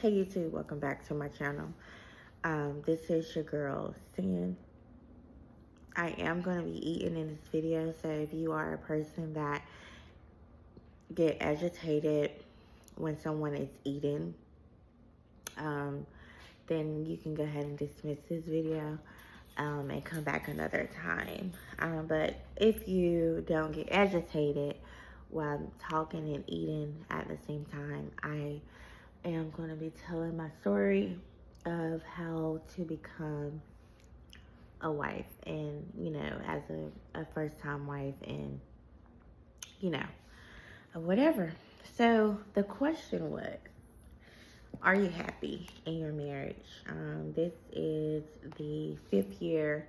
Hey YouTube, welcome back to my channel. This is your girl, Sin. I am going to be eating in this video, so if you are a person that get agitated when someone is eating, then you can go ahead and dismiss this video and come back another time. But if you don't get agitated while talking and eating at the same time, I am going to be telling my story of how to become a wife and, as a first time wife and, you know, whatever. So the question was, are you happy in your marriage? This is the 5th year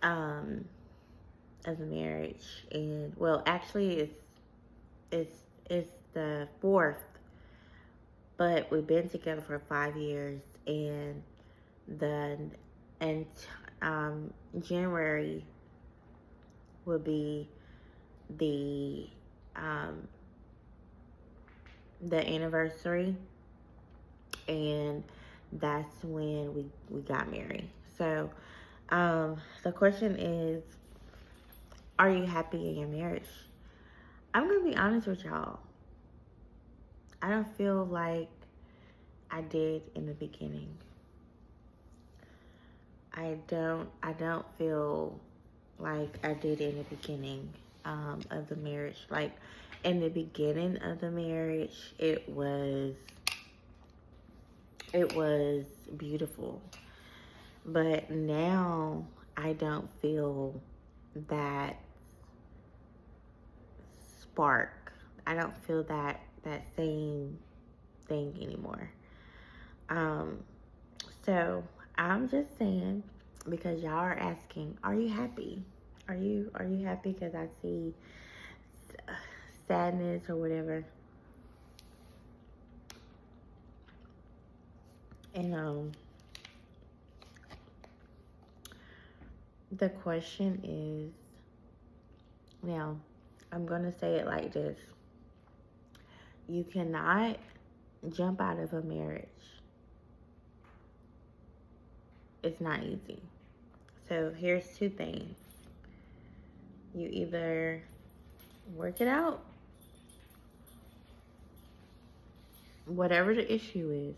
of the marriage, and well, actually, it's the 4th, but we've been together for 5 years, and the and January will be the anniversary, and that's when we got married. So the question is, are you happy in your marriage? I'm gonna be honest with y'all. I don't feel like I did in the beginning. I don't feel like I did in the beginning of the marriage. Like in the beginning of the marriage, it was beautiful. But now I don't feel that spark. I don't feel that same thing anymore. So I'm just saying, because y'all are asking, are you happy? Are you happy? Because I see sadness or whatever. And the question is, now I'm gonna say it like this: you cannot jump out of a marriage. It's not easy. So here's 2 things. You either work it out, whatever the issue is,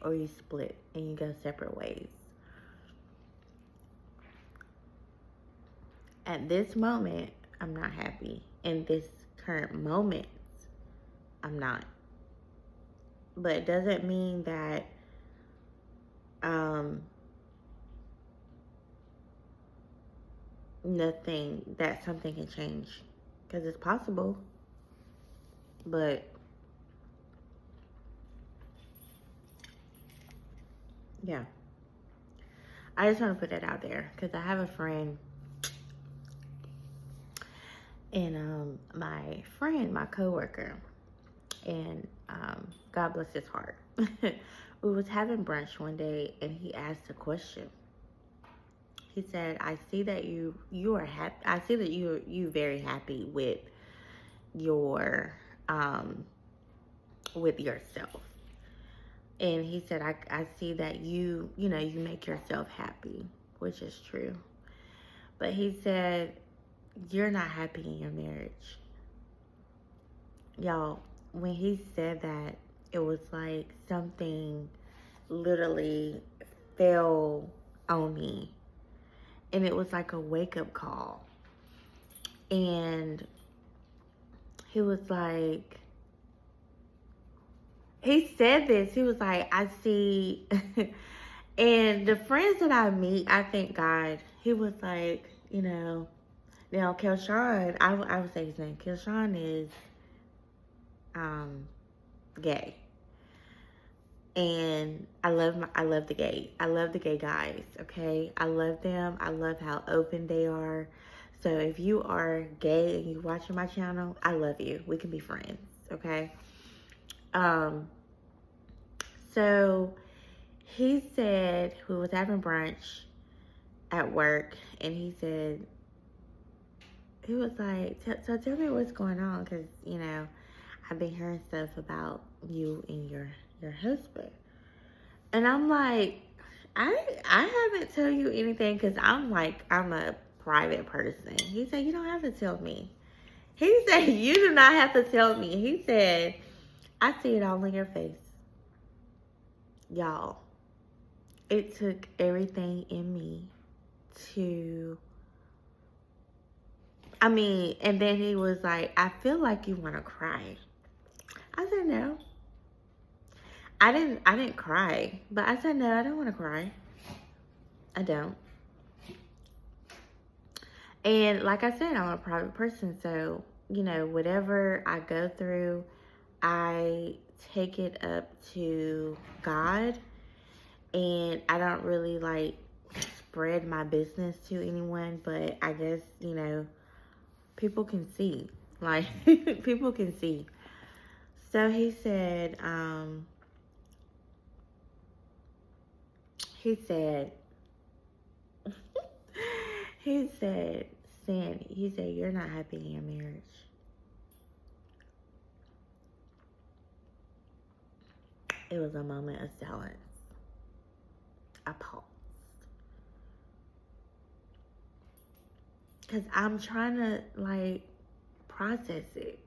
or you split and you go separate ways. At this moment, I'm not happy. In this current moment, I'm not. But it doesn't mean that something can change, because it's possible. But yeah, I just want to put that out there, because I have a friend, and my coworker, and God bless his heart. We was having brunch one day, and he asked a question. He said, "I see that you are happy. I see that you very happy with your with yourself." And he said, I see that you make yourself happy, which is true. But he said, you're not happy in your marriage. Y'all, when he said that, it was like something literally fell on me. And it was like a wake-up call. And he was like, he said this, he was like, I see, and the friends that I meet, I thank God, he was like, now Kelshawn, I would say his name, Kelshawn is gay. And I love the gay guys, okay? I love them. I love how open they are. So if you are gay and you watching my channel, I love you. We can be friends, okay? So he said, we was having brunch at work, and he said, he was like, so tell me what's going on, because, I've been hearing stuff about you and your husband. And I'm like, I haven't told you anything because I'm a private person. He said, you don't have to tell me. He said, you do not have to tell me. He said, I see it all in your face. Y'all, it took everything in me and then he was like, I feel like you want to cry. I said, no. I didn't cry, but I said, no, I don't want to cry. I don't. And like I said, I'm a private person, so, whatever I go through, I take it up to God, and I don't really spread my business to anyone, but I guess, people can see. People can see. So he said, Sandy, he said, you're not happy in your marriage. It was a moment of silence. I paused. Because I'm trying to, process it.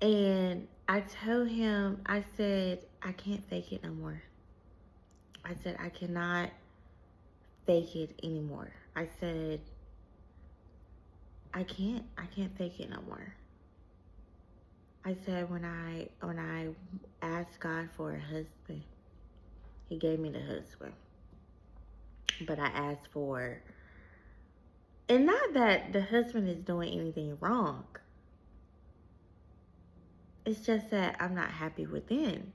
And I told him, I said, I can't fake it no more. I said, I cannot fake it anymore. I said, I can't fake it no more. I said, when I asked God for a husband, he gave me the husband. But I asked for, and not that the husband is doing anything wrong. It's just that I'm not happy within.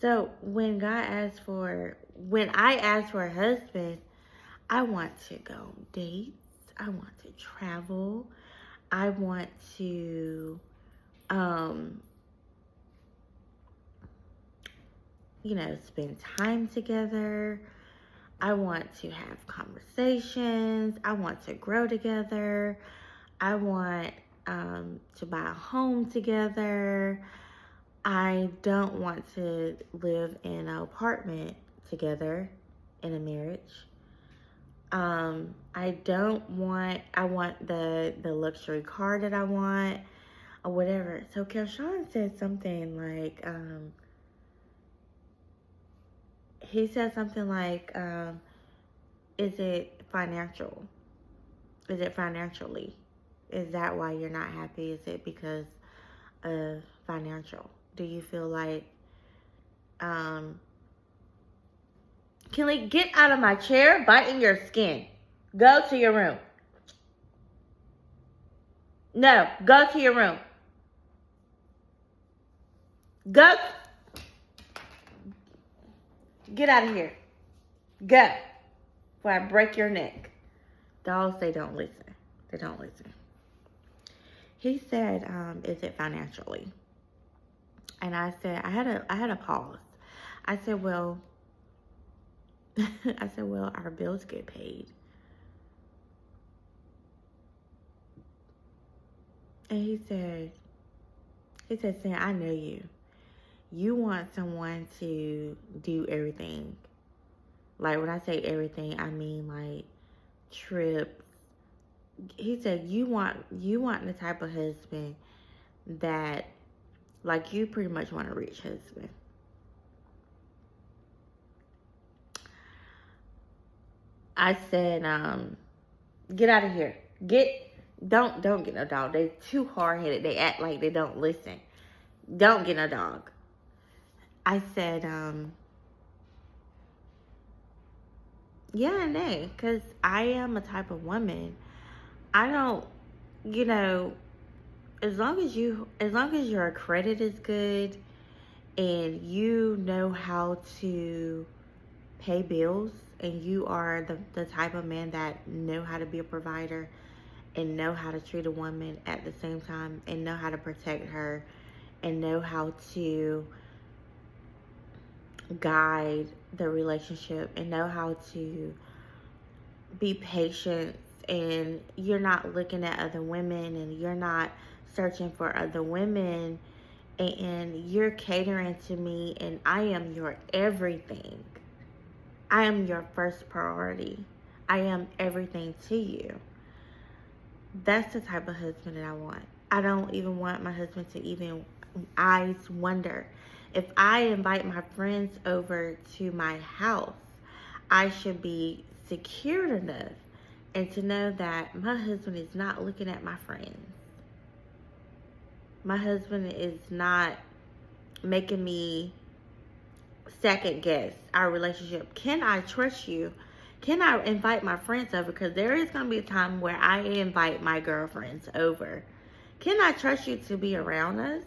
So when I asked for a husband, I want to go on dates. I want to travel. I want to, spend time together. I want to have conversations. I want to grow together. I want to buy a home together. I don't want to live in an apartment together in a marriage. I want the luxury car that I want or whatever. So Kelshawn said something he said something like, is it financial? Is it financially? Is that why you're not happy? Is it because of financial? Do you feel like, Kinley, get out of my chair, biting your skin. Go to your room. No, go to your room. Go. Get out of here. Go. Before I break your neck. Dogs, they don't listen. They don't listen. He said, is it financially? And I said, I had a pause. I said, well, our bills get paid. And he said, Sam, I know you. You want someone to do everything. Like, when I say everything, I mean trips. He said, you want the type of husband that, you pretty much want a rich husband. I said, get out of here. Don't get no dog. They're too hard-headed. They act like they don't listen. Don't get no dog. I said, yeah and nay, because I am a type of woman. I don't, as long as your credit is good and you know how to pay bills and you are the type of man that know how to be a provider and know how to treat a woman at the same time and know how to protect her and know how to guide the relationship and know how to be patient, and you're not looking at other women and you're not searching for other women, and you're catering to me, and I am your everything. I am your first priority. I am everything to you. That's the type of husband that I want. I don't even want my husband to even eyes wonder. If I invite my friends over to my house, I should be secured enough and to know that my husband is not looking at my friends. My husband is not making me second guess our relationship. Can I trust you? Can I invite my friends over? Because there is going to be a time where I invite my girlfriends over. Can I trust you to be around us?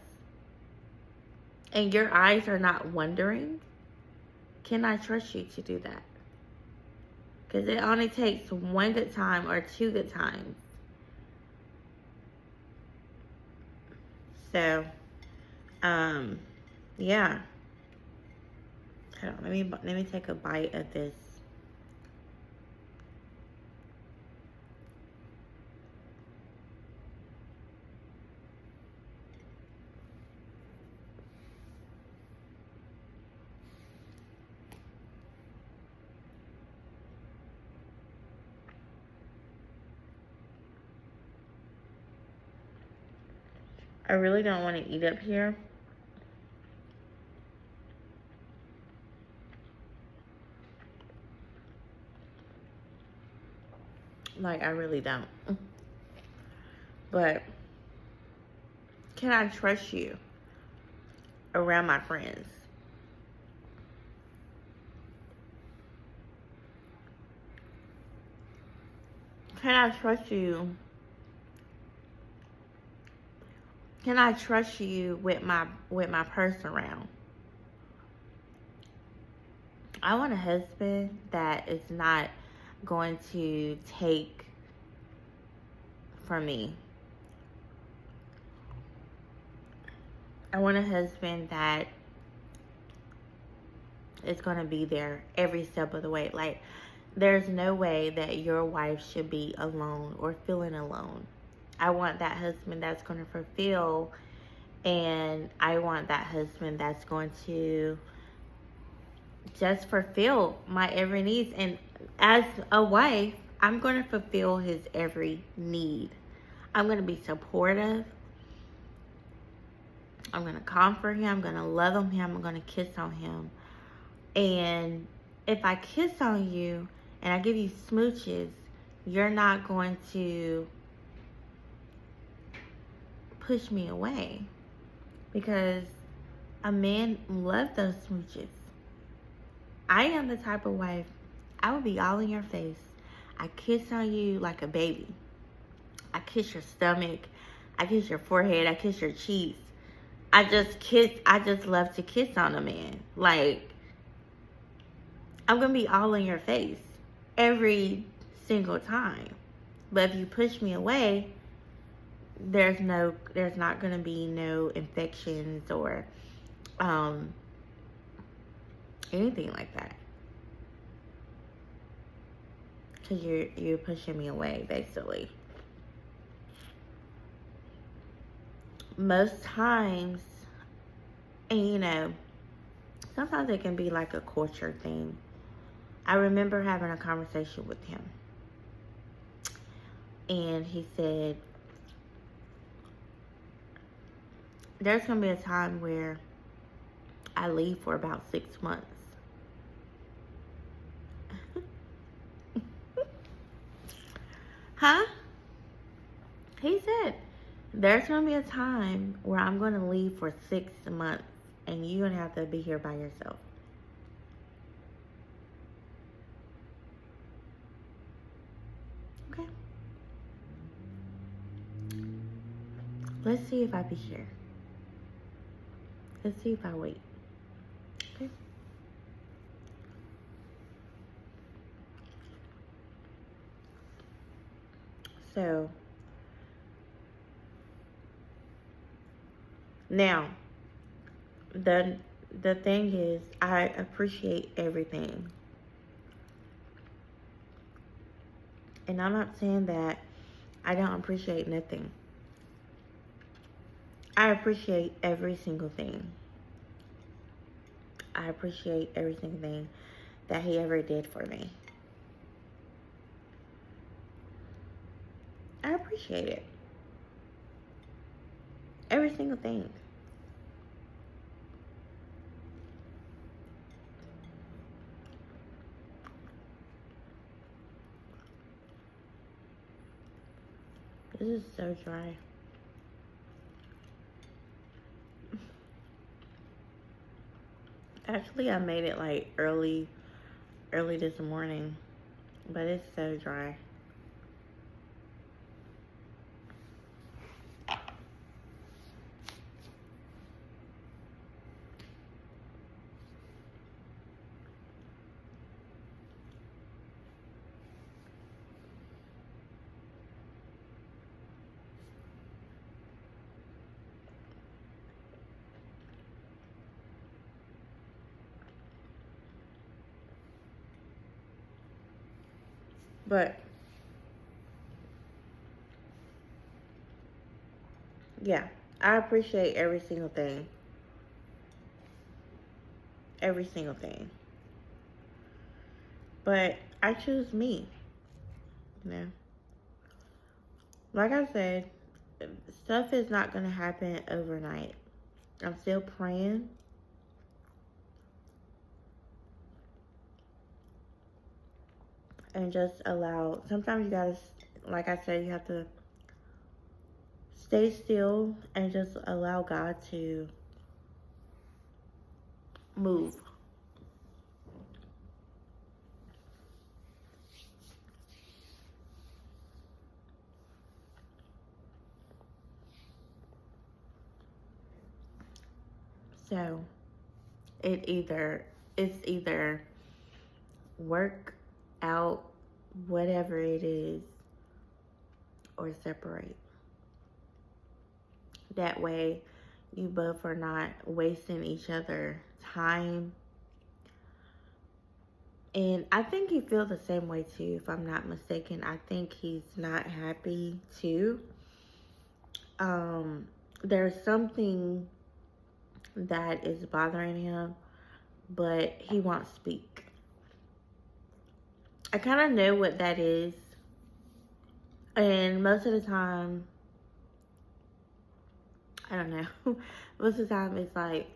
And your eyes are not wondering? Can I trust you to do that? Because it only takes one good time or two good times. So, yeah. Hold on, let me take a bite of this. I really don't want to eat up here. Like, I really don't. But can I trust you around my friends? Can I trust you? Can I trust you with my purse around? I want a husband that is not going to take from me. I want a husband that is going to be there every step of the way. Like, there's no way that your wife should be alone or feeling alone. I want that husband that's going to fulfill, and I want that husband that's going to just fulfill my every need. And as a wife, I'm going to fulfill his every need. I'm going to be supportive. I'm going to comfort him. I'm going to love on him. I'm going to kiss on him. And if I kiss on you and I give you smooches, you're not going to push me away, because a man loves those smooches. I am the type of wife, I would be all in your face. I kiss on you like a baby. I kiss your stomach. I kiss your forehead. I kiss your cheeks. I just love to kiss on a man. Like, I'm going to be all in your face every single time. But if you push me away, there's not going to be no infections or anything like that. Because you're pushing me away, basically. Most times, and sometimes it can be like a culture thing. I remember having a conversation with him, and he said, there's going to be a time where I leave for about 6 months. Huh? He said, there's going to be a time where I'm going to leave for 6 months, and you're going to have to be here by yourself. Okay. Let's see if I be here. Let's see if I wait. Okay. So, now, the thing is, I appreciate everything. And I'm not saying that I don't appreciate nothing. I appreciate every single thing. I appreciate every single thing that he ever did for me. I appreciate it. Every single thing. This is so dry. Actually, I made it like early this morning, but it's so dry. But yeah, I appreciate every single thing. Every single thing. But I choose me. You know? Like I said, stuff is not going to happen overnight. I'm still praying. And just allow, sometimes you gotta, like I said, you have to stay still and just allow God to move. So it's either work out whatever it is or separate. That way you both are not wasting each other time. And I think he feels the same way too, if I'm not mistaken. I think he's not happy too. There's something that is bothering him, but he won't speak. I kind of know what that is. And most of the time, I don't know. Most of the time it's like,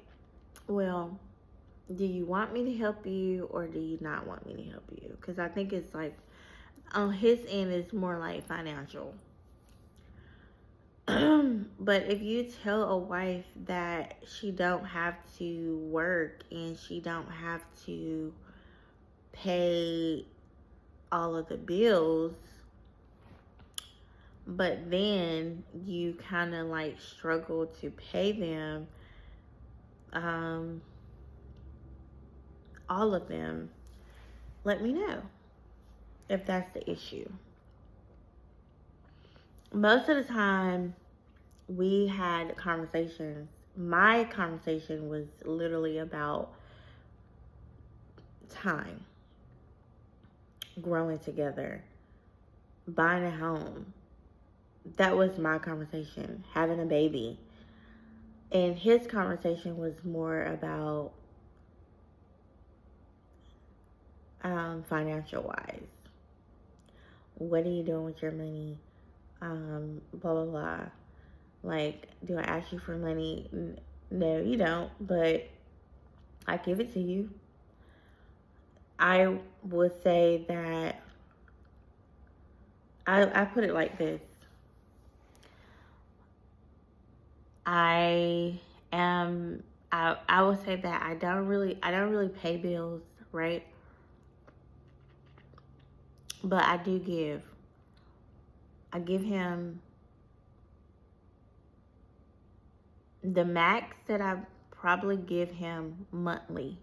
well, do you want me to help you or do you not want me to help you? Because I think it's like, on his end, it's more like financial. But if you tell a wife that she don't have to work and she don't have to pay all of the bills, but then you kind of like struggle to pay them, all of them, let me know if that's the issue. Most of the time we had conversations. My conversation was literally about time, growing together, buying a home. That was my conversation, having a baby. And his conversation was more about financial wise. What are you doing with your money? Blah, blah, blah. Like, do I ask you for money? No, you don't, but I give it to you. I would say that I put it like this. I would say that I don't really pay bills, right? But I do give. I give him the max that I probably give him monthly.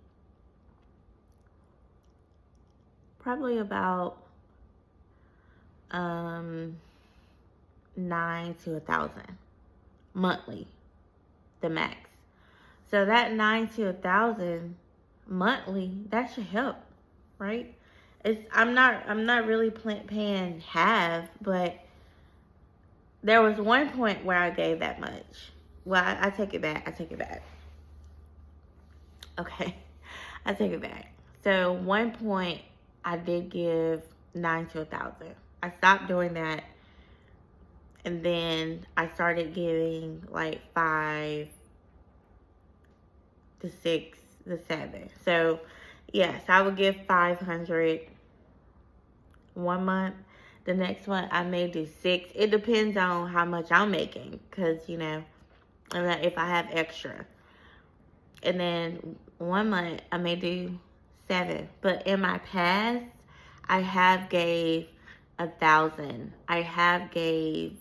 Probably about 9 to 1,000 monthly, the max. So that 9 to 1,000 monthly, that should help, right? I'm not really paying half, but there was one point where I gave that much. Well, I take it back. I take it back. Okay. I take it back. So, one point, I did give 9 to 1,000. I stopped doing that. And then I started giving like 5 to 6 to 7. So, yes, I would give 500 one month. The next one, I may do 6. It depends on how much I'm making. Because, you know, if I have extra. And then one month, I may do 7. But in my past, I have gave 1,000. I have gave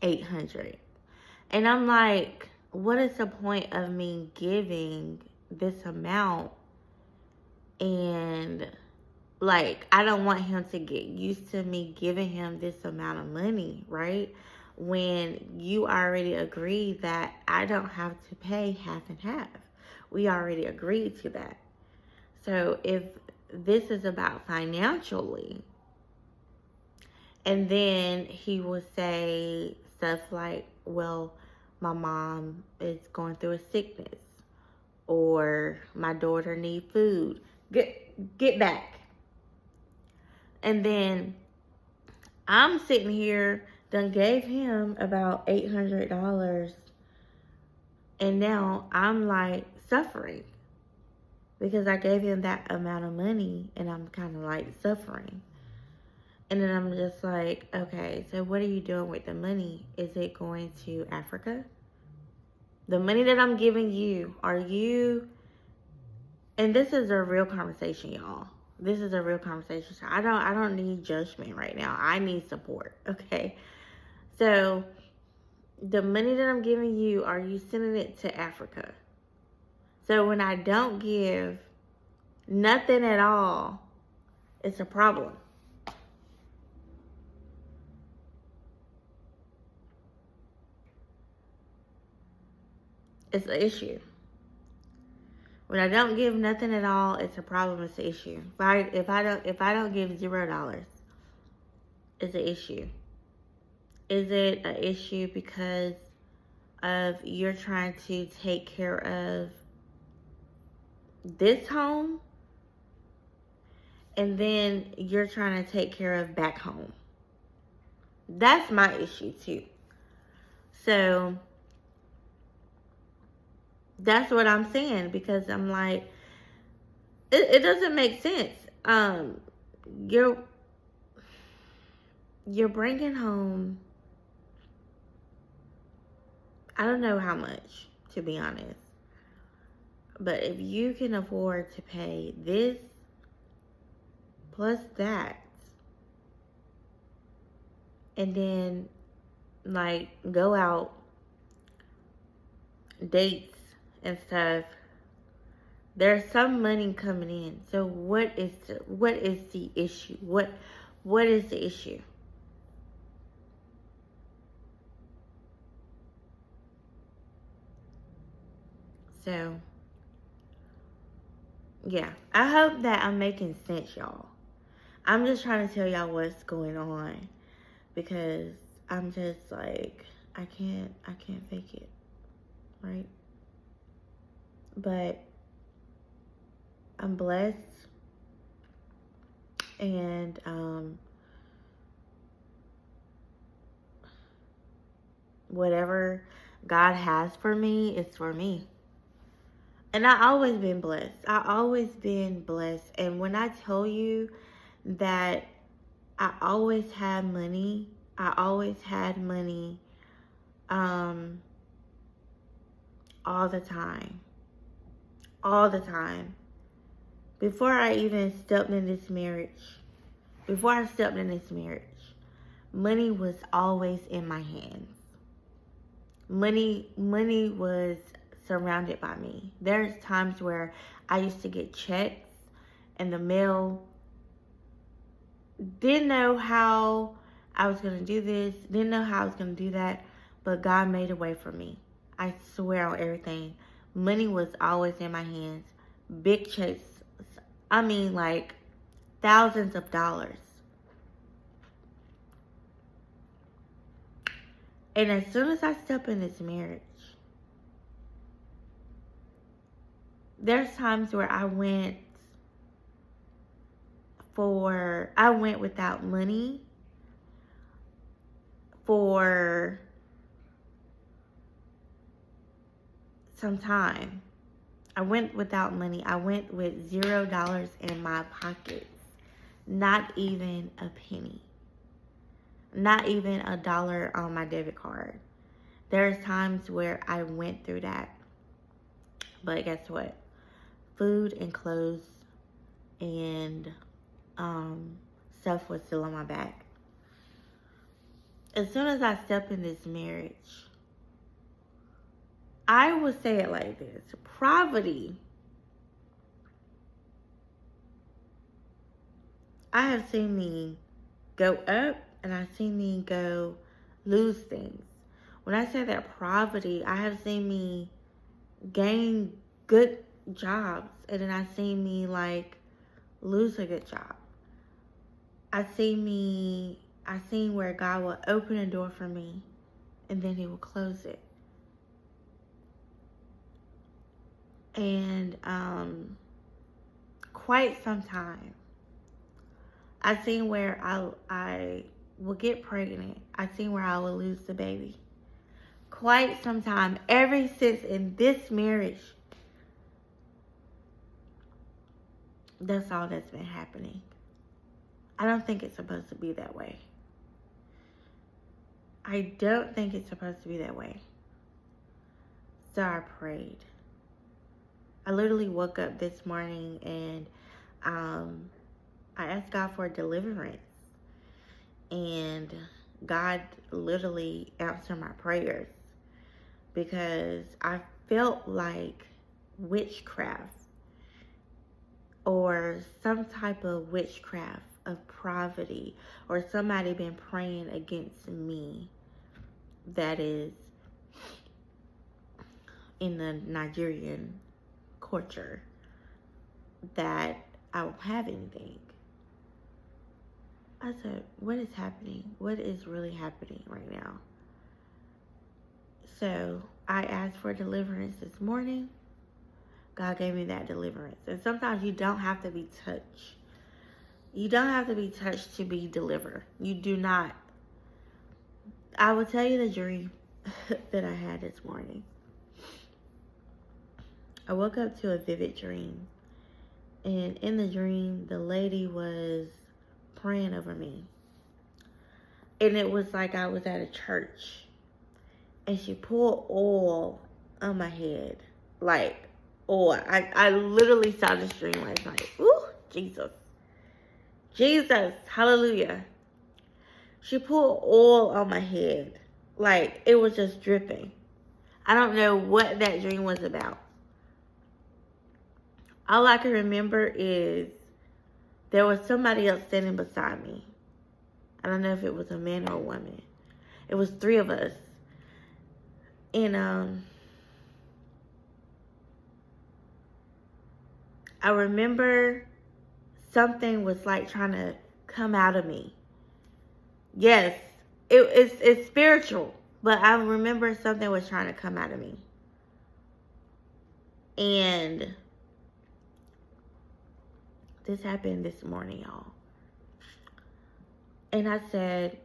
800. And I'm like, what is the point of me giving this amount? And like, I don't want him to get used to me giving him this amount of money, right? When you already agreed that I don't have to pay half and half. We already agreed to that. So if this is about financially, and then he will say stuff like, well, my mom is going through a sickness, or my daughter needs food. Get back. And then I'm sitting here, done gave him about $800, and now I'm like suffering because I gave him that amount of money, and I'm kind of like suffering. And then I'm just like, okay, so what are you doing with the money? Is it going to Africa? The money that I'm giving you, are you... And this is a real conversation, y'all. This is a real conversation. So I don't need judgment right now. I need support, okay? So the money that I'm giving you, are you sending it to Africa? So when I don't give nothing at all, it's a problem. It's an issue. When I don't give nothing at all, it's a problem. It's an issue. If I don't give $0, it's an issue. Is it an issue because of you're trying to take care of this home, and then you're trying to take care of back home? That's my issue too. So that's what I'm saying, because I'm like, it doesn't make sense. You're bringing home, I don't know how much, to be honest. But if you can afford to pay this plus that, and then like go out, dates and stuff, there's some money coming in. So what is the issue? What is the issue? So yeah, I hope that I'm making sense, y'all. I'm just trying to tell y'all what's going on, because I'm just like, I can't fake it, right? But I'm blessed, and whatever God has for me is for me. And I always been blessed. And when I tell you that I always had money all the time. Before I even stepped in this marriage, money was always in my hands. Money was surrounded by me. There's times where I used to get checks in the mail. Didn't know how I was going to do this. Didn't know how I was going to do that. But God made a way for me. I swear on everything. Money was always in my hands. Big checks. I mean, like thousands of dollars. And as soon as I step in this marriage, there's times where I went without money for some time. I went without money. I went with $0 in my pockets. Not even a penny. Not even $1 on my debit card. There's times where I went through that. But guess what? Food and clothes and stuff was still on my back. As soon as I step in this marriage, I would say it like this. Poverty. I have seen me go up and I've seen me go lose things. When I say that poverty, I have seen me gain good jobs and then I've seen me like lose a good job. I seen where God will open a door for me and then he will close it. And quite some time, I've seen where I will get pregnant. I've seen where I will lose the baby. Quite some time, ever since in this marriage, that's all that's been happening. I don't think it's supposed to be that way. I don't think it's supposed to be that way. So I prayed. I literally woke up this morning and I asked God for deliverance. And God literally answered my prayers because I felt like witchcraft or some type of witchcraft of poverty or somebody been praying against me that is in the Nigerian culture that I don't have anything. I said, what is happening? What is really happening right now? So I asked for deliverance this morning. God gave me that deliverance. And sometimes you don't have to be touched. You don't have to be touched to be delivered. You do not. I will tell you the dream that I had this morning. I woke up to a vivid dream. And in the dream, the lady was praying over me. And it was like I was at a church. And she poured oil on my head. Like oil. I literally saw this dream last night. Ooh, Jesus. Jesus. Hallelujah. She poured oil on my head. Like it was just dripping. I don't know what that dream was about. All I can remember is there was somebody else standing beside me. I don't know if it was a man or a woman. It was 3 of us. And I remember something was like trying to come out of me. Yes, it's spiritual. But I remember something was trying to come out of me. And this happened this morning, y'all. And I said,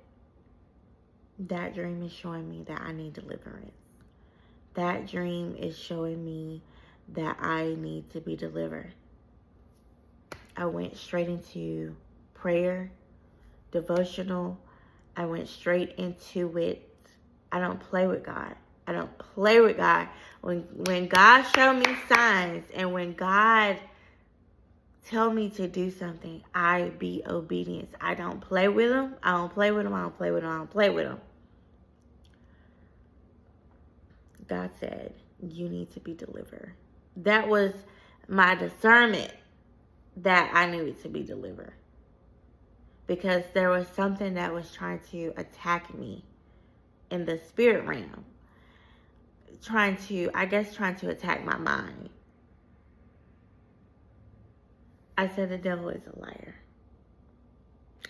that dream is showing me that I need deliverance. That dream is showing me that I need to be delivered. I went straight into prayer, devotional. I went straight into it. I don't play with God. I don't play with God. When God showed me signs and when God tell me to do something, I be obedient. I don't play with him. I don't play with him. I don't play with him. I don't play with him. God said, you need to be delivered. That was my discernment that I needed to be delivered. Because there was something that was trying to attack me in the spirit realm. Trying to attack my mind. I said the devil is a liar.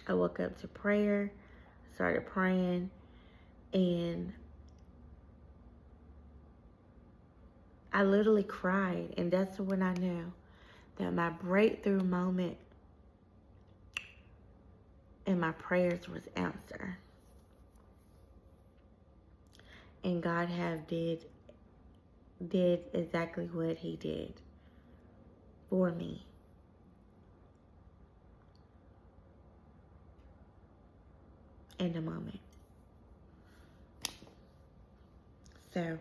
I woke up to prayer, started praying, and I literally cried. And that's when I knew that my breakthrough moment and my prayers was answered. And God did exactly what he did for me. In the moment. So,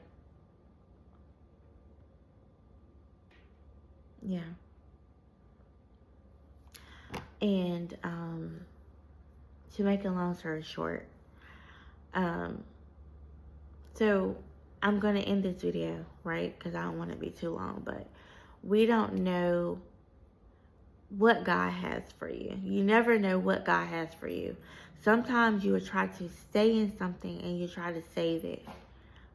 yeah. And to make a long story short, so I'm going to end this video, right? Because I don't want it to be too long, but we don't know what God has for you. You never know what God has for you. Sometimes you will try to stay in something and you try to save it.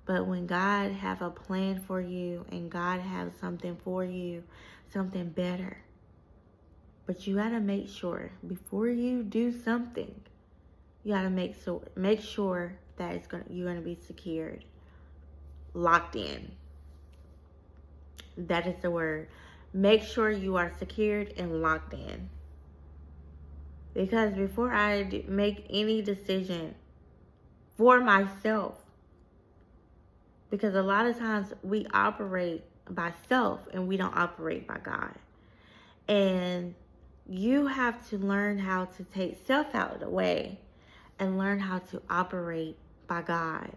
But when God have a plan for you and God have something for you, something better. But you got to make sure before you do something, you got to make sure that you're going to be secured, locked in. That is the word. Make sure you are secured and locked in. Because before I make any decision for myself, because a lot of times we operate by self and we don't operate by God. And you have to learn how to take self out of the way and learn how to operate by God.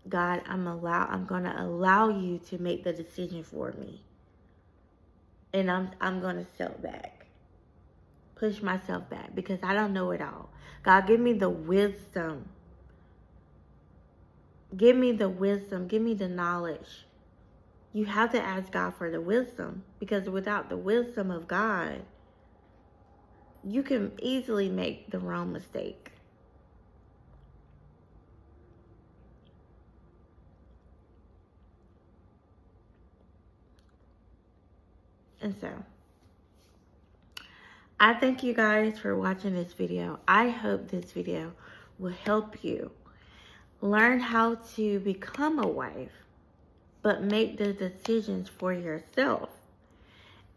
God, I'm going to allow you to make the decision for me. And I'm going to step back. Push myself back because I don't know it all. God, give me the wisdom. Give me the wisdom. Give me the knowledge. You have to ask God for the wisdom, because without the wisdom of God, you can easily make the wrong mistake. And so, I thank you guys for watching this video. I hope this video will help you learn how to become a wife, but make the decisions for yourself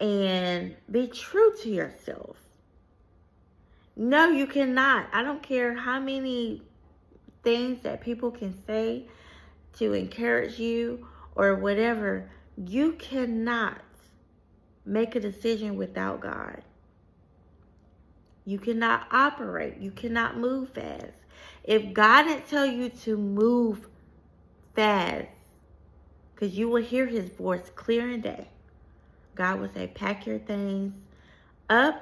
and be true to yourself. No, you cannot. I don't care how many things that people can say to encourage you or whatever. You cannot make a decision without God. You cannot operate. You cannot move fast. If God didn't tell you to move fast, because you will hear his voice clear and day. God will say, pack your things up.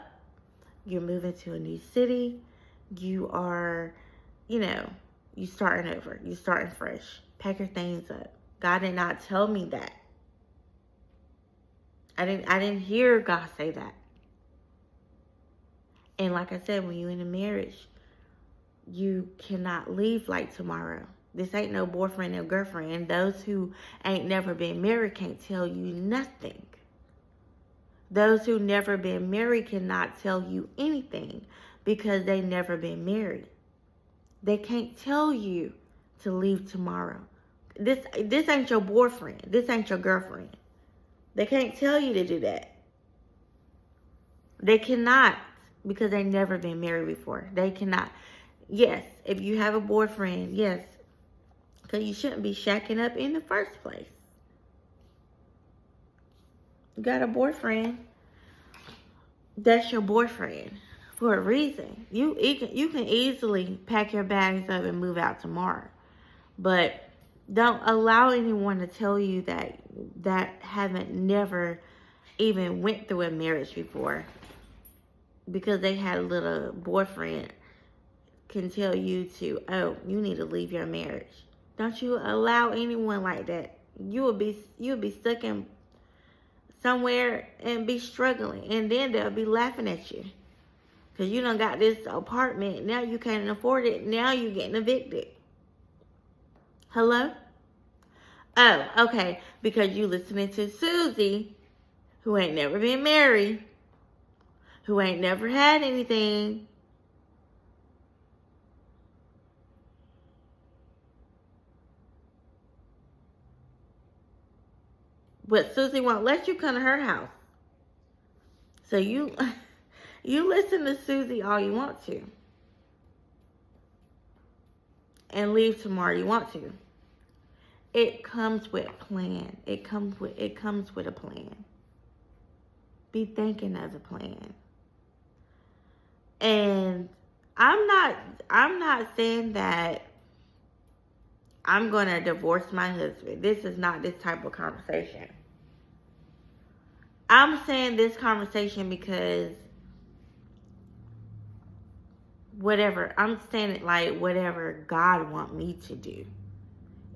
You're moving to a new city. You are, you starting over. You starting fresh. Pack your things up. God did not tell me that. I didn't hear God say that. And like I said, when you're in a marriage, you cannot leave like tomorrow. This ain't no boyfriend or girlfriend. And those who ain't never been married can't tell you nothing. Those who never been married cannot tell you anything because they never been married. They can't tell you to leave tomorrow. This ain't your boyfriend. This ain't your girlfriend. They can't tell you to do that. They cannot, because they never been married before. They cannot. Yes, if you have a boyfriend, yes, because you shouldn't be shacking up in the first place. You got a boyfriend, that's your boyfriend for a reason. You can easily pack your bags up and move out tomorrow. But don't allow anyone to tell you that haven't never even went through a marriage before, because they had a little boyfriend, can tell you to, oh, you need to leave your marriage. Don't you allow anyone like that. You'll be stuck in somewhere and be struggling, and then they'll be laughing at you because you done got this apartment. Now you can't afford it. Now you're getting evicted. Hello? Oh, okay. Because you listening to Susie, who ain't never been married, who ain't never had anything. But Susie won't let you come to her house. So you listen to Susie all you want to. And leave tomorrow you want to. It comes with a plan. It comes with a plan. Be thinking of a plan. And I'm not saying that I'm gonna divorce my husband. This is not this type of conversation. I'm saying this conversation because I'm saying it like whatever God want me to do.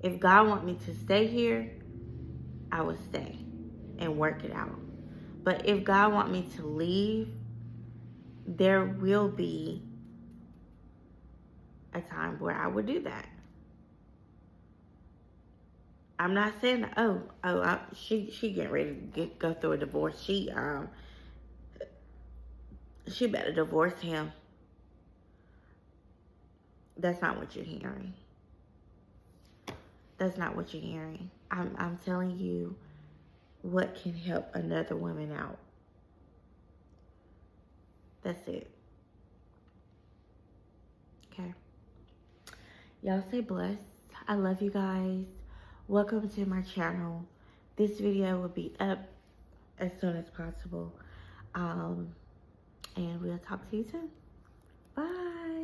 If God want me to stay here, I will stay and work it out. But if God want me to leave, there will be a time where I would do that. I'm not saying, she getting ready to go through a divorce. She better divorce him. That's not what you're hearing. That's not what you're hearing. I'm telling you what can help another woman out. That's it. Okay. Y'all stay blessed. I love you guys. Welcome to my channel. This video will be up as soon as possible. And we'll talk to you soon. Bye.